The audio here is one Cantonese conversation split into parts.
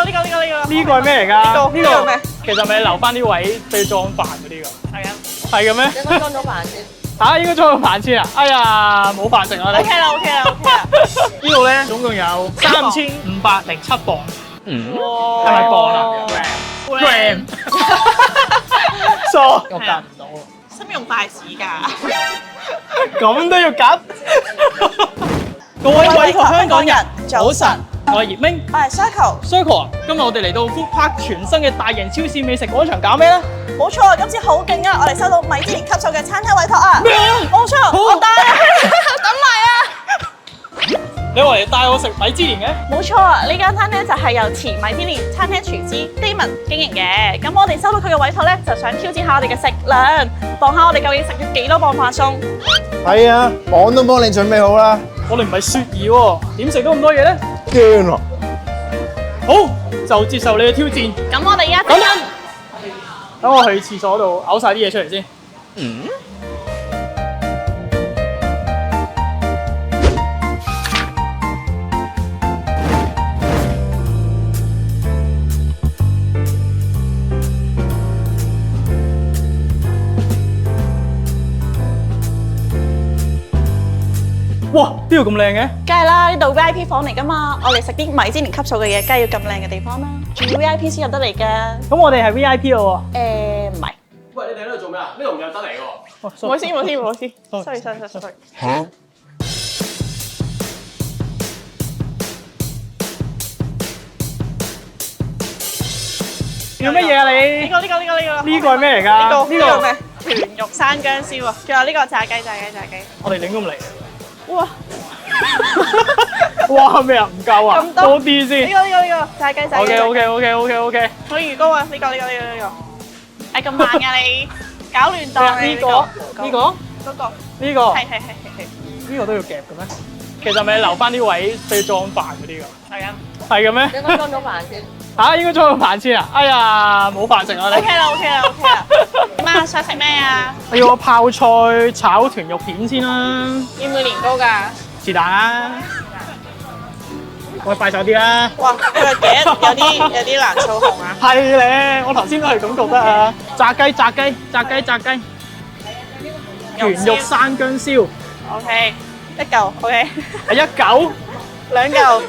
呢個係咩嚟㗎？呢個咩？其實咪留翻啲位俾裝飯嗰啲㗎。係啊。係嘅咩？應該裝咗飯先。嚇，應該裝個飯先啊！哎呀，冇飯食啊！ OK 啦，OK 啦，OK 啦。呢度咧總共有3507磅，哇！係咪磅啊？gram，錯，我夾唔到啊！使唔使用筷子㗎？咁都要夾？各位委託香港人，早晨，我係葉明。我係 Circle。 啊，今日我哋嚟到 Food Park 全新嘅大型超市美食廣場搞咩咧？冇錯，今次好勁啊！我哋收到米芝蓮級數嘅餐廳委託啊！咩啊？冇錯，我帶啊，等埋啊！你話嚟帶我食米芝蓮嘅？冇錯，呢間餐廳就係由前米芝蓮餐廳廚師 Damon 經營嘅。咁我哋收到佢嘅委託咧，就想挑戰下我哋嘅食量，望下我哋究竟食咗幾多磅飯餸。係啊，磅都幫你準備好啦。我哋唔係雪兒喎，點食到咁多嘢咧？驚啊！好，就接受你嘅挑戰。咁我哋而家等陣，等我去廁所度嘔晒啲嘢出嚟先。哇！呢度咁靚嘅？梗係啦，呢度 VIP 房嚟噶嘛，我哋食啲米芝蓮級數嘅嘢，梗係要咁靚嘅地方啦。仲要 VIP 先入得嚟㗎。咁我哋係 VIP 咯唔係。喂，你哋喺度做咩啊？呢度唔入得嚟喎。唔好意思，唔好意思，唔好意思。sorry。要乜嘢啊你？呢個。呢個係咩嚟㗎？呢個咩？豚肉生薑燒啊！仲有呢個炸雞。我哋亂咁嚟。哇！哇咩啊？唔夠啊？咁多多啲先。呢個炸雞。OK。我魚糕啊！呢個。係咁慢㗎你，搞亂檔你呢個嗰個。呢個係。呢個都要夾嘅咩？其實咪留翻啲位俾裝飯嗰啲㗎。係啊。係嘅咩？應該裝咗飯先。嚇，應該裝個飯先啊！哎呀，冇飯食啊你。 OK 啦。點啊？想食咩啊？我要個泡菜炒豚肉片先啦。要唔要年糕㗎？是但啦。喂，快手啲啦！哇！佢個頸有啲難操控啊！係咧，我頭先都係咁覺得啊！炸雞，豚肉生薑燒 OK，一嚿 OK，係1嚿， 2嚿。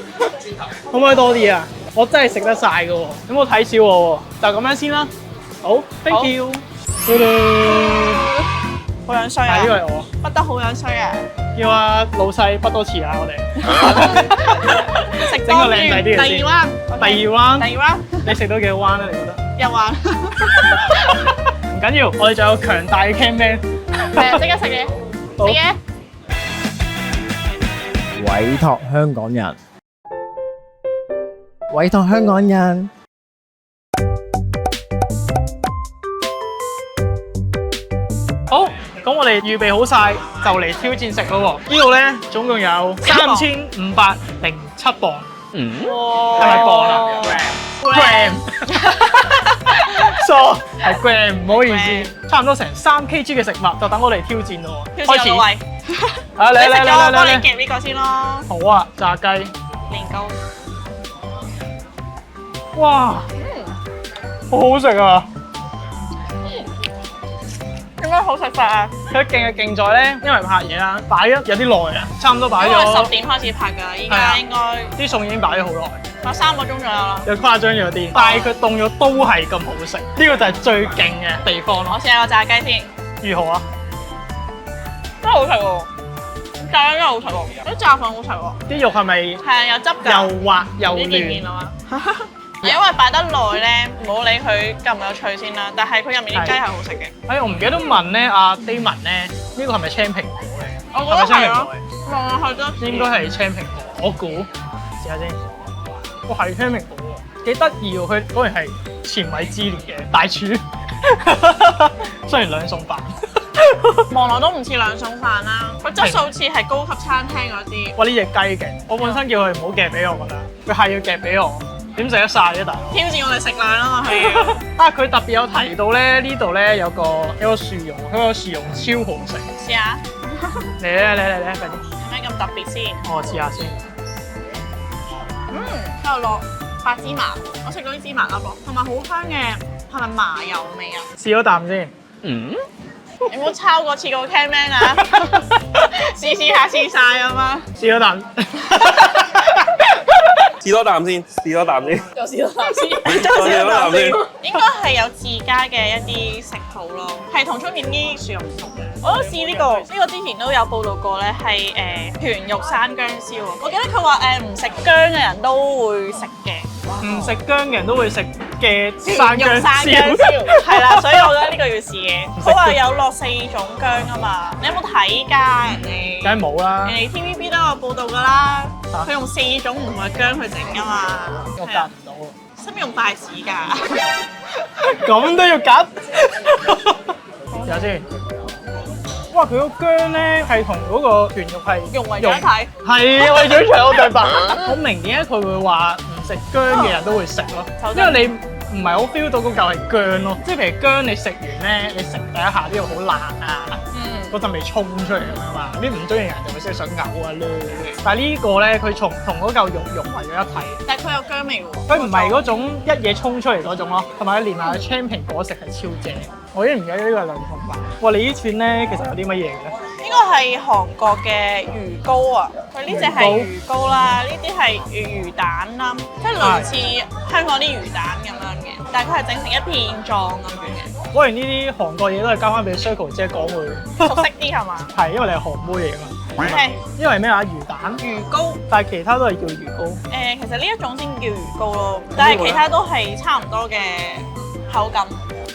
可唔可以多啲啊？我真係食得晒㗎喎，有冇睇少我喎？就咁樣先啦。好 ，thank you。好樣衰啊！呢個係我，不得好樣衰啊！叫阿老細不多次啊！我哋食整個靚仔啲嘅先。第二 round，第二 round，你食到幾多彎咧？你覺得？又彎。唔緊要，我哋仲有強大嘅 cameraman。即刻食嘢，好食嘢。委託香港人，委託香港人。好，咁我哋預備好晒，就嚟挑戰食咯喎！呢度咧總共有3507磅，哇！係咪磅啊？gram，錯，係 gram，唔好意思，差唔多成3 kg 嘅食物，就等我哋挑戰咯喎！開始，喂，啊你食咗，我幫你嚟！夾呢個先咯。好啊，炸雞，年糕。哇，好好食啊！點解好食法啊？佢勁嘅勁在咧，因為拍嘢啦，擺咗有啲耐啊，差唔多擺因為咗10點開始拍㗎，依係啊家應該啲餸已經擺咗好耐。有3個鐘左右啦。又誇張咗啲，但係佢凍咗都係咁好食，呢個就係最勁嘅地方我咯。試下個炸雞先，如何啊？真係好食喎！炸雞真係好食喎，啲炸飯好食喎。啲肉係咪係啊，有汁㗎。又滑又你見唔見嫩？啊嘛？因為擺得耐咧，唔好理佢夠唔夠脆先啦。但係佢入面啲雞係好食嘅。哎，我唔記得問咧，阿 Damon 咧，呢個係咪青蘋果咧？我覺得係咯係咪青蘋果。望落去都應該係青蘋果，我估試下先。哇，係青蘋果喎，幾得意喎！佢果然係前米芝蓮嘅大廚，雖然兩餸飯。望落都唔似兩餸飯啦，佢質素似係高級餐廳嗰啲。哇！呢隻雞勁，我本身叫佢唔好夾俾我，覺得佢係要夾俾我，點食得晒啫，大佬？挑戰我哋食量啊嘛，係啊！啊！佢特別有提到咧，呢度咧有個薯蓉，佢個薯蓉超好食。試下，嚟，快啲！有咩咁特別先？我試下先。喺度落白芝麻，我食到啲芝麻粒咯，同埋好香嘅，係咪麻油味啊？試咗啖先。你唔好抄過次個 camman 啊！試下試晒啊嘛！試咗啖。試多啖先，試多啖先。又試咗啖先，試多啖先。應該係有自家嘅一啲食譜咯，係同出面啲薯蓉唔同嘅。我都試呢個之前都有報道過咧，係豚肉生薑燒啊！我記得佢話唔食薑嘅人都會食嘅。唔食薑嘅人都會食嘅生生薑薑燒，係啦，所以我覺得呢個要試嘅。佢話有落4種薑啊嘛，你有冇睇㗎？人哋梗係冇啦。人哋 TVB 都有報道㗎啦，佢用4種唔同嘅薑去整㗎嘛。我夾唔到喎。使唔使用筷子㗎？咁都要夾？睇下先。哇！佢個薑咧係同嗰個豚肉係融為咗一體。係啊，我哋最長我對白。好明點解佢會話唔食薑嘅人都會食咯，因為你唔係好 feel 到嗰嚿係薑咯。即係譬如薑，你食完咧，你食第一下呢度好辣啊，嗰陣味衝出嚟咁樣嘛，啲唔中意人就會識想嘔啊咧。但係呢個咧，佢同嗰嚿肉融為咗一體。但係佢有薑味喎。佢唔係嗰種一嘢衝出嚟嗰種咯，同埋佢連埋青蘋果食係超正。我已經唔記得呢個係兩餸飯。哇！你呢串咧其實有啲乜嘢嘅咧？呢個係韓國嘅魚糕啊，佢呢只係魚糕啦，呢啲係魚蛋啦，即係類似香港啲魚蛋咁樣嘅，但係佢係整成一片狀咁樣嘅。果然呢啲韓國嘢都係交翻俾 Circle 姐講會熟悉啲係嘛？係，因為你係韓妹嚟㗎嘛。係因為咩啊？魚蛋、魚糕，但係其他都係叫魚糕。其實呢一種先叫魚糕咯，但係其他都係差唔多嘅口感。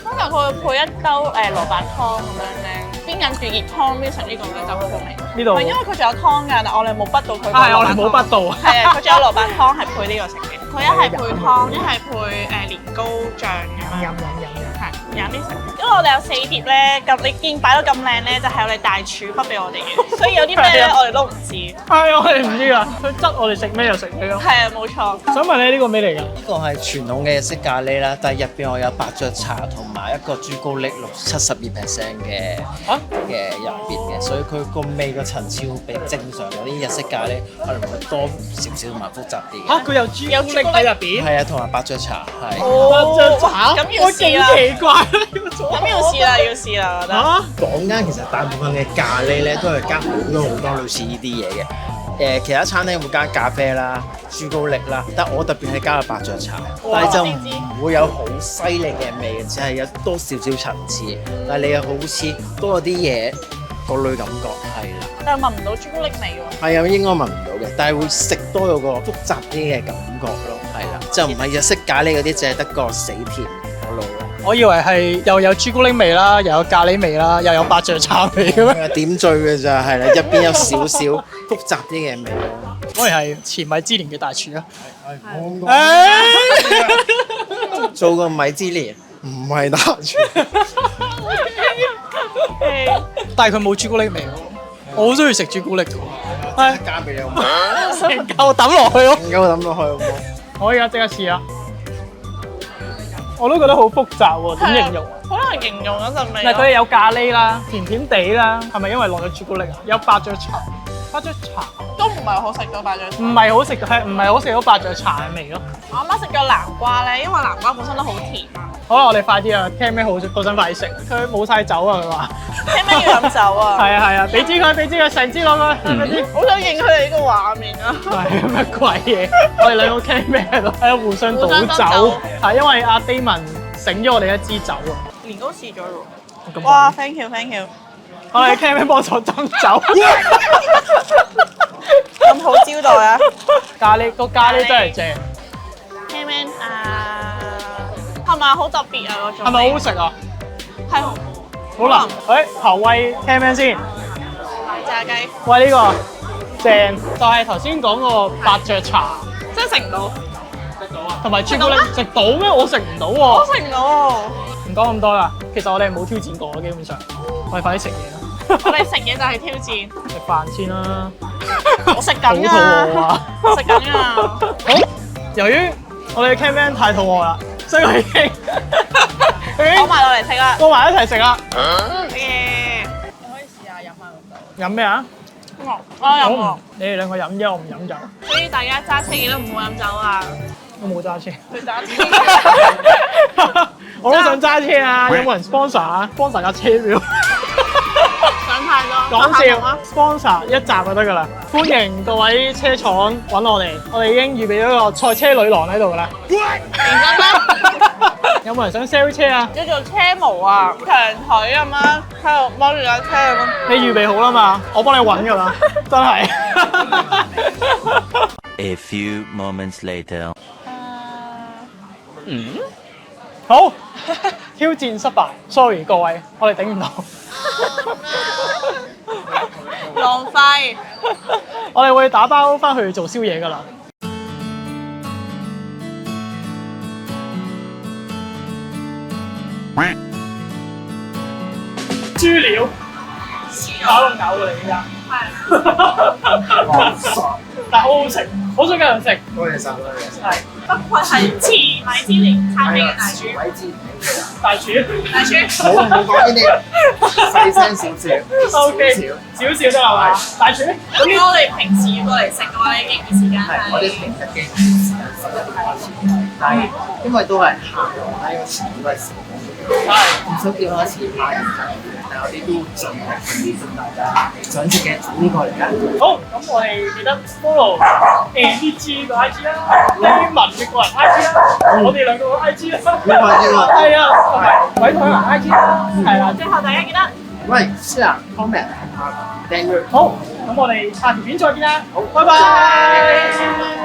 通常佢會配一兜蘿蔔湯咁樣咧，邊緊住熱湯邊食呢個咧就好好味。呢度唔係因為佢仲有湯㗎，但我哋冇畢到佢。係我哋冇畢到。係啊，佢仲有蘿蔔湯係配呢個食嘅。佢一係配湯，一係配年糕醬咁樣。飲。係飲啲食。因為我哋有4碟咧，咁你見擺到咁靚咧，就係我哋大廚畢俾我哋嘅，所以有啲咩咧我哋都唔知。係我哋唔知㗎，佢質我哋食咩就食咩咯。係啊，冇錯。想問你呢個咩嚟㗎？呢個係傳統嘅日式咖喱啦，但係入邊我有白雀茶同埋一個朱古力72%嘅入邊嘅，所以佢個味個層次會比正常嗰啲日式咖喱可能會多少少同埋複雜啲嘅。嚇，佢有朱古力喺入邊。係啊，同埋白雀茶係。白雀茶，咁要試啦。我勁奇怪。咁要試啦，要試啦，我覺得。坊間其實大部分嘅咖喱咧都係加好多類似呢啲嘢嘅。其他餐廳會加咖啡啦、朱古力啦，但我特別係加咗白雀茶，但係就唔會有好犀利嘅味嘅，只係有多少少層次。但係你又好似多咗啲嘢個類感覺，係啦。但係聞唔到朱古力味喎。係啊，應該聞唔到嘅，但係會食多咗個複雜啲嘅感覺咯，係啦，就唔係日式咖喱嗰啲，淨係得個死甜嗰類咯。我以為係又有朱古力味啦，又有咖喱味啦，又有白雀茶味咁樣。係啊，點綴嘅咋，係啦，入邊有少少複雜啲嘅味咯。果然係前米芝蓮嘅大廚啊！做個米芝蓮唔係大廚。但係佢冇朱古力味喎，我好中意食朱古力嘅喎。係加俾你好唔好？成嚿抌落去咯。唔夠抌落去好唔好？我而家即刻試啊！我都覺得好複雜喎，點形容？好難形容嗰陣味。嗱，佢哋有咖喱啦，甜甜地啦，係咪因為落咗朱古力啊？有白雀茶，白雀茶都唔係好食到白雀茶。唔係好食，係唔係好食到白雀茶嘅味咯？我阿媽食咗南瓜咧，因為南瓜本身都好甜啊。好啦，我哋快啲啊！聽咩好想快啲食，佢冇晒酒啊！佢話聽咩要飲酒啊？係啊，俾支佢，成支攞佢，快啲！好想認佢哋呢個畫面啊！係乜鬼嘢？我哋兩個傾咩喺度互相倒互相斟酒酒，係因為阿 Damon 醒咗我哋一支酒啊！年糕試咗咯。咁哇！Thank you，Thank you。我哋傾咩幫手斟酒？咁好招待啊！咖喱個咖喱真係正，聽咩啊？係咪好特別啊？嗰種係咪好好食啊？係好啦，頭威聽咩先？炸雞，喂，呢個正，就係頭先講個白雀茶，真係食唔到。同埋朱古力食到咩？我食唔到喎。我食唔到喎。唔講咁多啦，其實我哋冇挑戰過，基本上我哋快啲食嘢啦。我哋食嘢就係挑戰。食飯先啦，我食好肚緊啊！餓啊！食緊啊！好，由於我哋嘅 cameraman 太肚餓啦，所以我已經攞埋落嚟食啦。過埋一齊食啦。耶！你可以試下飲下個酒。飲咩啊？我飲喎。你哋兩個飲啫，我唔飲酒。所以大家揸車記得唔好飲酒啊！我冇揸車。佢打字。我都想揸車啊！有冇人 sponsor 啊？sponsor 架車表。想太多。講笑，sponsor 一集就得㗎啦。歡迎各位車廠揾我哋，我哋已經預備咗個賽車女郎喺度㗎啦。認真咩？有冇人想 sell 車啊？叫做車模啊，長腿咁樣喺度摸住架車咁樣。你預備好啦嘛？我幫你揾㗎啦，真係。A few moments later. 好，挑戰失敗，sorry 各位，我哋頂唔到。浪費。我哋會打包翻去做宵夜㗎啦。豬料，咬都咬到你而家。但係好好食，好想繼續食。多謝晒，多謝晒。係不愧係前米芝蓮餐廳嘅大廚。鬼知大廚。大廚。冇講呢啲，細聲少少。 O K，少少得係嘛？大廚。咁如果我哋平時要過嚟食嘅話，你經驗時間係？我哋平日嘅時間11點開始，但係因為都係行喺個前都係少，唔想叫多次派人，但係我哋都盡力去幫大家想食嘅早啲過嚟啦。好，咁我哋記得 follow ADG 個 IG 啦，呢文嘅個人 IG 啦，我哋兩個 IG 啦，係啊，同埋委託人 IG 啦，係啦。最後大家記得。喂，share、comment、訂閱。好，咁我哋下條片再見啦，好，拜拜。